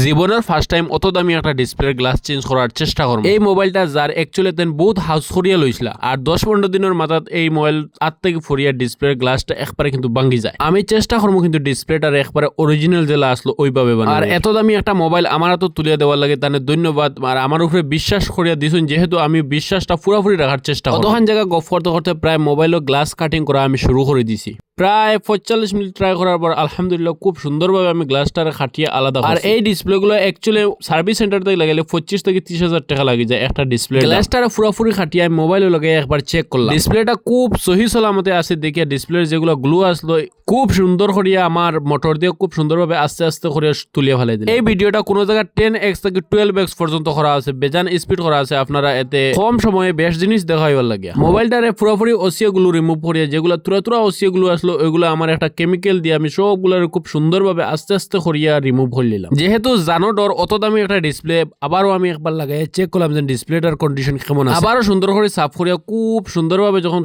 জীবনের first time অত দামি একটা ডিসপ্লের গ্লাস চেঞ্জ করার চেষ্টা করব। এই মোবাইলটা যার একচুয়ালি তেন বহুত হাউস করিয়া লইছিল আর 10-15 দিনের মাথাত এই মোবাইল আত থেকে ফরিয়া ডিসপ্লের গ্লাসটা একবারে কিন্তু ভাঙি যায়। আমি চেষ্টা করবো কিন্তু ডিসপ্লেটার একবারে অরিজিনাল যেটা আসলো ওইভাবে বানাবো। আর এত দামি একটা মোবাইল আমার তো তুলিয়া দেওয়ার লাগে তানে ধন্যবাদ। আর আমার উপরে বিশ্বাস করিয়া দিছুন, যেহেতু আমি বিশ্বাসটা পুরোপুরি রাখার চেষ্টা করব। তখন জায়গা গফ করতে করতে প্রায় মোবাইলও গ্লাস কাটিং করা আমি শুরু করে দিছি। প্রায় 45 মিনিট ট্রাই করার পর আলহামদুলিল্লাহ খুব সুন্দরভাবে আমি গ্লাসটার খাটিয়ে আলাদা। আর এই ডিসপ্লেগুলো অ্যাকচুয়ালি সার্ভিস সেন্টার থেকে লাগাইলে 25 থেকে 30,000 টাকা লাগে যায় একটা ডিসপ্লে। গ্লাসটার পুরোপুরি খাটিয়ে আমি মোবাইলে লাগাই একবার চেক করলাম, ডিসপ্লেটা খুব সহি সালামতে আছে। দেখিয়া ডিসপ্লের যেগুলো গ্লু আসলো খুব সুন্দর করিয়া আমার মোটর দিয়ে খুব সুন্দরভাবে আস্তে আস্তে করে তুলিয়া ফেলে দিল। এই ভিডিওটা কোনো জায়গায় 10x থেকে 12x পর্যন্ত করা আছে, বেজান স্পিড করা আছে। আপনারা এতে কম সময়ে বেশ জিনিস দেখাইবার লাগে। মোবাইলটারে পুরোপুরি ওসিও গুলো রিমুভ করিয়া যেগুলো তুরা ওসিও গুলো আসলো ওইগুলো আমার একটা কেমিক্যাল দিয়ে আমি সবগুলো খুব সুন্দরভাবে আস্তে আস্তে করিয়া রিমুভ করে নিলাম। যেহেতু জানো ডর অত দামি একটা ডিসপ্লে, আবারও আমি একবার লাগাই চেক করলাম যে ডিসপ্লেটার কন্ডিশন কেমন আছে। আবারও সুন্দর করে সাফ করিয়া খুব সুন্দরভাবে যখন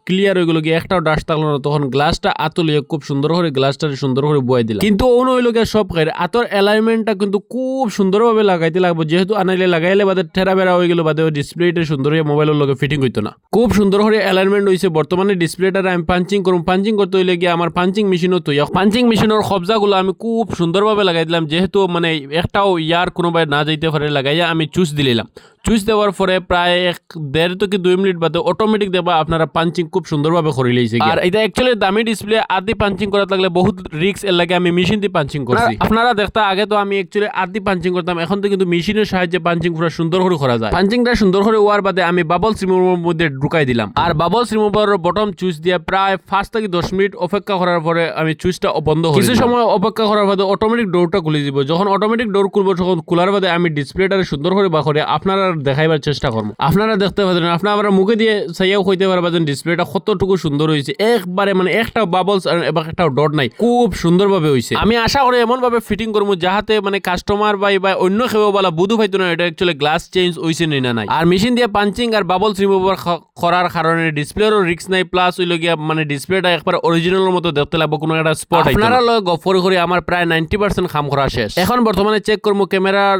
ক্লিয়ার হয়ে গেল, গিয়ে একটাও ডাস্ট থাকলো না, তখন গ্লাসটা আতলিয়ে খুব সুন্দর করে গ্লাসটা সুন্দর করে বয়ে দিলাম। কিন্তু অন্য হইল গিয়ে সব খাই আতর অ্যালাইনমেন্টটা কিন্তু খুব সুন্দরভাবে লাগাইতে লাগবে, যেহেতু আনাইলে লাগাইলে বাদে ঠেরা বেড়া হয়ে গেল, বাদে ডিসপ্লেটা সুন্দর হয়ে মোবাইলের লগে ফিটিং হইতো না। খুব সুন্দর করে অ্যালাইনমেন্ট হয়েছে। বর্তমানে ডিসপ্লেটার আমি পাঞ্চিং করুম, পাঞ্চিং করতে হইলে গিয়ে আমার পাঞ্চিং মেশিনও তো পাঞ্চিং মেশিনের কবজাগুলো আমি খুব সুন্দরভাবে লাগাই দিলাম। যেহেতু মানে একটাও ইয়ার কোনোভাবে না যাইতে পারে লাগাইয়া আমি চুজ দিলাম। চুইস দেওয়ার পরে প্রায় 1.5 থেকে 2 মিনিট বাদে অটোমেটিক দেবা আপনারা পাঞ্চিং খুব সুন্দরভাবে করে লইছে। আর এটা অ্যাকচুয়ালি দামি ডিসপ্লে আদি পাঞ্চিং করা লাগলে বহুত রিস্ক, এর লাগে আমি মেশিন দিয়ে পাঞ্চিং করছি। আপনারা দেখতে আগে তো আমি অ্যাকচুয়ালি আদি পাঞ্চিং করতাম, এখন তো কিন্তু মেশিনের সাহায্যে পাঞ্চিং পুরো সুন্দর করে করা যায়। পাঞ্চিংটা সুন্দর করে হওয়ার বাদে আমি বাবলস রিমুভারের মধ্যে ঢুকাই দিলাম। আর বাবলস রিমুভারের বটম চুইস দিয়ে প্রায় 5 থেকে 10 মিনিট অপেক্ষা করার পরে আমি চুইসটা বন্ধ করি। কিছু সময় অপেক্ষা করার বাদে অটোমেটিক ডোরটা খুলে দিব। যখন অটোমেটিক ডোর খুলবো তখন খোলার বাদে আমি ডিসপ্লেটারে সুন্দর করে বা করে আপনারা দেখাইবার চেষ্টা আপনারা দেখতে পাচ্ছেন। আপনারা মুখে দিয়ে চাইয়াও কইতে পারবেন ডিসপ্লেটা কতটুকু সুন্দর হয়েছে। একবারে মানে একটা বাবলস এবং একটা ডট নাই, খুব সুন্দরভাবে হয়েছে। আমি আশা করি এমন ভাবে ফিটিং করবো যাহাতে মানে কাস্টমার বা অন্য কেউ বলা বুধু পাইতো না এটা অ্যাকচুয়ালি গ্লাস চেঞ্জ হয়েছে না নাই। আর মেশিন দিয়ে পাঞ্চিং আর বাবলস রিমুভার করার কারণে ডিসপ্লেরও রিস্ক নাই, প্লাস হইল গিয়া মানে ডিসপ্লেটা একবার অরিজিনালের মতো দেখতে লাগবে, কোনো একটা স্পট। আপনারা গফর করে আমার প্রায় 90% কাম করা শেষ। এখন বর্তমানে চেক করবো ক্যামেরার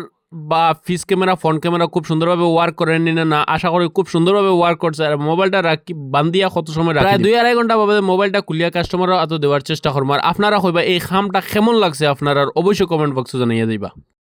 বা ফিস ক্যামেরা ফ্রন্ট ক্যামেরা খুব সুন্দরভাবে ওয়ার্ক করেন না। আশা করি খুব সুন্দরভাবে ওয়ার্ক করছে। আর মোবাইলটা রাখি বান্ধিয়া কত সময় রাখি, প্রায় 2-2.5 ঘন্টা ভাবে মোবাইলটা খুলিয়া কাস্টমারও এত দেওয়ার চেষ্টা করবো। আর আপনারা কইবা এই খামটা কেমন লাগছে আপনারা অবশ্যই কমেন্ট বক্সে জানাইয়া দিবা।